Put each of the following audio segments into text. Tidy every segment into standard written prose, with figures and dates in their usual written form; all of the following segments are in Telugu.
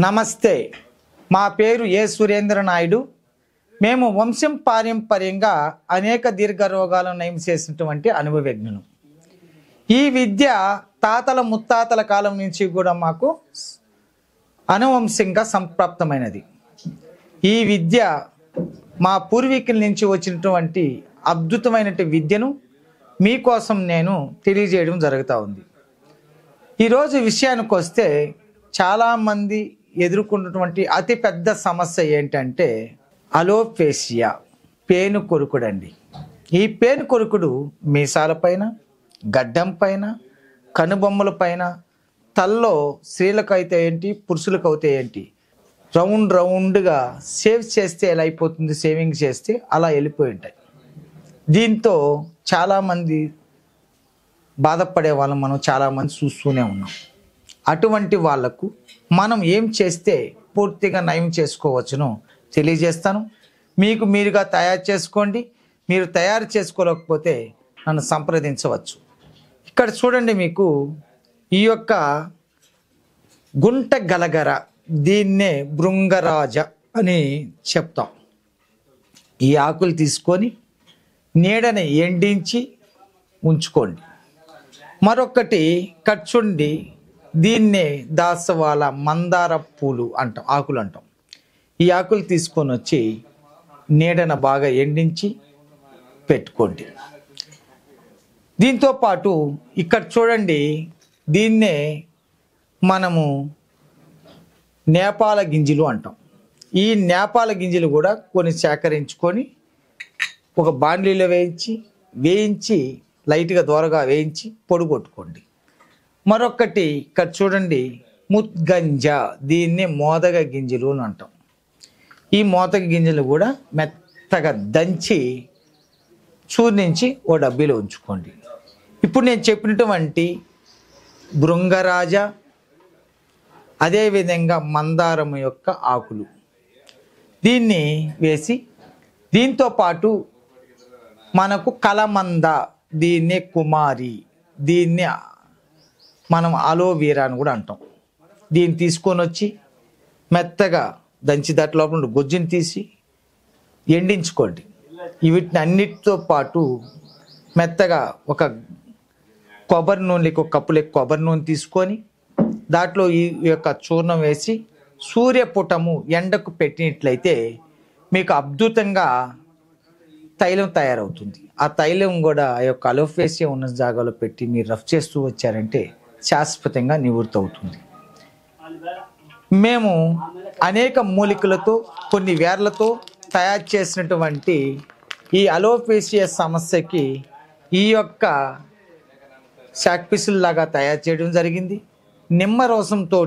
నమస్తే. మా పేరు ఏ సురేంద్ర నాయుడు. మేము వంశం పారంపర్యంగా అనేక దీర్ఘ రోగాలను నయం చేసినటువంటి అనుభవజ్ఞులు. ఈ విద్య తాతల ముత్తాతల కాలం నుంచి కూడా మాకు అనువంశంగా సంప్రాప్తమైనది. ఈ విద్య మా పూర్వీకుల నుంచి వచ్చినటువంటి అద్భుతమైనటువంటి విద్యను మీకోసం నేను తెలియజేయడం జరుగుతూ ఉంది. ఈరోజు విషయానికి వస్తే చాలామంది ఎదుర్కొన్నటువంటి అతిపెద్ద సమస్య ఏంటంటే అలోపేషియా, పేను కొరుకుడు అండి. ఈ పేను కొరుకుడు మీసాలపైన, గడ్డం పైన, కనుబొమ్మల పైన, తల్లో స్త్రీలకు అయితే ఏంటి, పురుషులకు అయితే ఏంటి, రౌండ్గా సేవ్ చేస్తే ఎలా అయిపోతుంది, సేవింగ్ చేస్తే అలా వెళ్ళిపోయి ఉంటాయి. దీంతో చాలామంది బాధపడే వాళ్ళం మనం చాలామంది చూస్తూనే ఉన్నాం. అటువంటి వాళ్లకు మనం ఏం చేస్తే పూర్తిగా నయం చేసుకోవచ్చునో తెలియజేస్తాను. మీకు మీరుగా తయారు చేసుకోండి. మీరు తయారు చేసుకోలేకపోతే నన్ను సంప్రదించవచ్చు. ఇక్కడ చూడండి, మీకు ఈ యొక్క గుంట గలగర, దీన్నే భృంగరాజ అని చెప్తాం. ఈ ఆకులు తీసుకొని నీడని ఎండించి ఉంచుకోండి. మరొకటి కచ్చుండి, దీన్నే దాసవాళ మందార పూలు అంటాం, ఆకులు అంటాం. ఈ ఆకులు తీసుకొని వచ్చి నీడన బాగా ఎండించి పెట్టుకోండి. దీంతో పాటు ఇక్కడ చూడండి, దీన్నే మనము నేపాల గింజలు అంటాం. ఈ నేపాల గింజలు కూడా కొన్ని సేకరించుకొని ఒక బాండ్లీలో వేయించి లైట్గా దోరగా వేయించి పొడి కొట్టుకోండి. మరొకటి ఇక్కడ చూడండి, ముద్గంజ, దీన్ని మోదగ గింజలు అని అంటాం. ఈ మోదగ గింజలు కూడా మెత్తగా దంచి చూర్నించి ఓ డబ్బీలో ఉంచుకోండి. ఇప్పుడు నేను చెప్పినటువంటి భృంగరాజ, అదేవిధంగా మందారం యొక్క ఆకులు దీన్ని వేసి, దీంతో పాటు మనకు కలమంద, దీన్నే కుమారి, దీన్ని మనం అలోవీరా అని కూడా అంటాం. దీన్ని తీసుకొని వచ్చి మెత్తగా దంచి దాంట్లో లోపల గుజ్జుని తీసి ఎండించుకోండి. వీటిని అన్నిటితో పాటు మెత్తగా ఒక కొబ్బరి నూనె, ఒక కప్పులో కొబ్బరి నూనె తీసుకొని దాంట్లో ఈ యొక్క చూర్ణం వేసి సూర్యపుటము ఎండకు పెట్టినట్లయితే మీకు అద్భుతంగా తైలం తయారవుతుంది. ఆ తైలం కూడా ఆ యొక్క అలోపేషియా ఉన్న జాగాలో పెట్టి మీరు రఫ్ చేస్తూ వచ్చారంటే శాశ్వతంగా నివృత్తి అవుతుంది. మేము అనేక మూలికలతో, కొన్ని వేర్లతో తయారు చేసినటువంటి ఈ అలోపేషియా సమస్యకి ఈ యొక్క శాక్పిసుల్లాగా తయారు చేయడం జరిగింది. నిమ్మరసంతో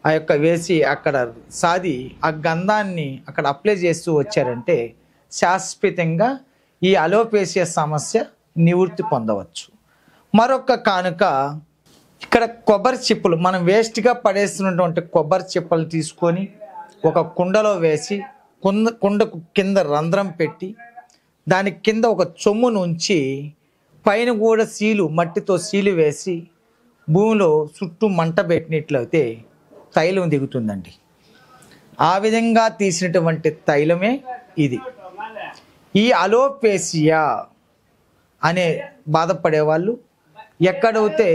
ఆ యొక్క వేసి అక్కడ సాది ఆ గంధాన్ని అక్కడ అప్లై చేస్తూ వచ్చారంటే శాశ్వతంగా ఈ అలోపేషియా సమస్య నివృత్తి పొందవచ్చు. మరొక కానుక, ఇక్కడ కొబ్బరి చిప్పలు, మనం వేస్ట్గా పడేస్తున్నటువంటి కొబ్బరి చిప్పలు తీసుకొని ఒక కుండలో వేసి కుండకు కింద రంధ్రం పెట్టి దాని కింద ఒక చొమ్మును ఉంచి పైన కూడా మట్టితో సీలు వేసి భూమిలో చుట్టూ మంట పెట్టినట్లయితే తైలం దిగుతుందండి. ఆ విధంగా తీసినటువంటి తైలమే ఇది. ఈ అలోపేషియా అనే బాధపడేవాళ్ళు ఎక్కడైతే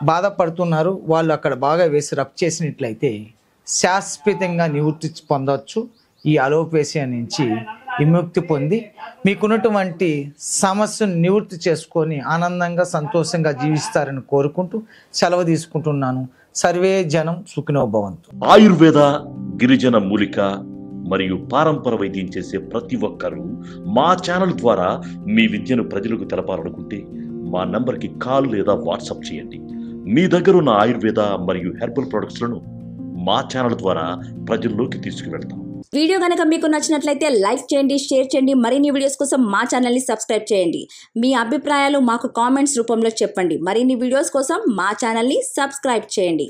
బాధపడుతున్నారో వాళ్ళు అక్కడ బాగా వేసి రబ్ చేసినట్లయితే శాశ్వతంగా నివృత్తి పొందవచ్చు. ఈ అలోపేషియా నుంచి విముక్తి పొంది మీకున్నటువంటి సమస్యను నివృత్తి చేసుకొని ఆనందంగా సంతోషంగా జీవిస్తారని కోరుకుంటూ సెలవు తీసుకుంటున్నాను. సర్వే జనం సుఖినో భవంతు. ఆయుర్వేద, గిరిజన మూలిక మరియు పారంపర వైద్యం చేసే ప్రతి ఒక్కరూ మా ఛానల్ ద్వారా మీ విద్యను ప్రజలకు తెలపాలనుకుంటే మా నంబర్కి కాల్ లేదా వాట్సాప్ చేయండి. మీ దగ్గర ఉన్న ఆయుర్వేద మరియు హెర్బల్ ప్రొడక్ట్స్లను మా ఛానల్ ద్వారా ప్రజల్లోకి తీసుకువెళ్తాం. వీడియో కనుక మీకు నచ్చినట్లయితే లైక్ చేయండి, షేర్ చేయండి. మరిన్ని వీడియోస్ కోసం మా ఛానల్ని సబ్స్క్రైబ్ చేయండి. మీ అభిప్రాయాలు మాకు కామెంట్స్ రూపంలో చెప్పండి. మరిన్ని వీడియోస్ కోసం మా ఛానల్ని సబ్స్క్రైబ్ చేయండి.